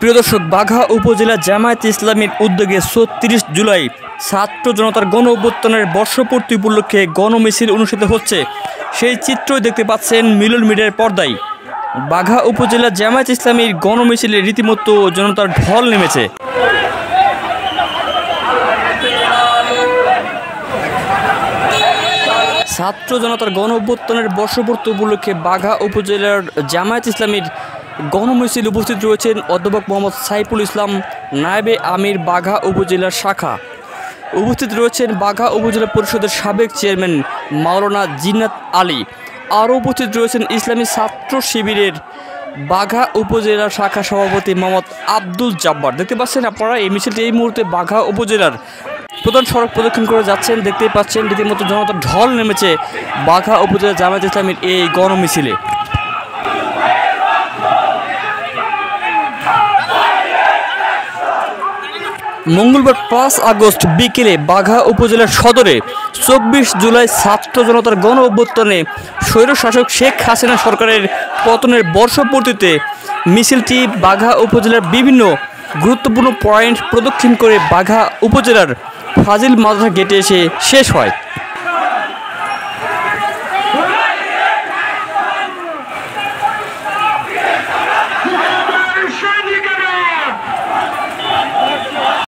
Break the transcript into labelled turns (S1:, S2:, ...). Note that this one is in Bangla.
S1: প্রিয় দর্শক, বাঘা উপজেলা জামায়াতে ইসলামীর উদ্যোগে ৩৬ জুলাই ছাত্র জনতার গণ অভ্যুত্থানের বর্ষপূর্তি উপলক্ষে গণমিছিল অনুষ্ঠিত হচ্ছে। সেই চিত্রই দেখতে পাচ্ছেন মিলন মিডিয়ার পর্দায়। বাঘা উপজেলা জামায়াতে ইসলামীর গণমিছিলে রীতিমতো জনতার ঢল নেমেছে। ছাত্র জনতার গণ অভ্যুত্থানের বর্ষপূর্তি উপলক্ষে বাঘা উপজেলার জামায়াতে ইসলামীর গণমিছিল উপস্থিত রয়েছেন অধ্যাপক মোহাম্মদ সাইফুল ইসলাম, নায়েবে আমির বাঘা উপজেলার শাখা। উপস্থিত রয়েছেন বাঘা উপজেলা পরিষদের সাবেক চেয়ারম্যান মাওলানা জিন্নাত আলী। আরও উপস্থিত রয়েছেন ইসলামী ছাত্র শিবিরের বাঘা উপজেলা শাখা সভাপতি মোহাম্মদ আব্দুল জব্বার। দেখতে পাচ্ছেন আপনারা এই মিছিলটি এই মুহূর্তে বাঘা উপজেলার প্রধান সড়ক প্রদক্ষিণ করে যাচ্ছেন। দেখতেই পাচ্ছেন রীতিমতো জনতার ঢল নেমেছে বাঘা উপজেলা জামায়াতে ইসলামীর এই গণমিছিলে। মঙ্গলবার ৫ আগস্ট বিকেলে বাঘা উপজেলার সদরে ২৪ জুলাই ছাত্র জনতার গণ অভ্যুত্থানে স্বৈরশাসক শেখ হাসিনা সরকারের পতনের বর্ষপূর্তিতে মিছিলটি বাঘা উপজেলার বিভিন্ন গুরুত্বপূর্ণ পয়েন্ট প্রদক্ষিণ করে বাঘা উপজেলার ফাজিল মাদ্রাসা গেটে এসে শেষ হয়।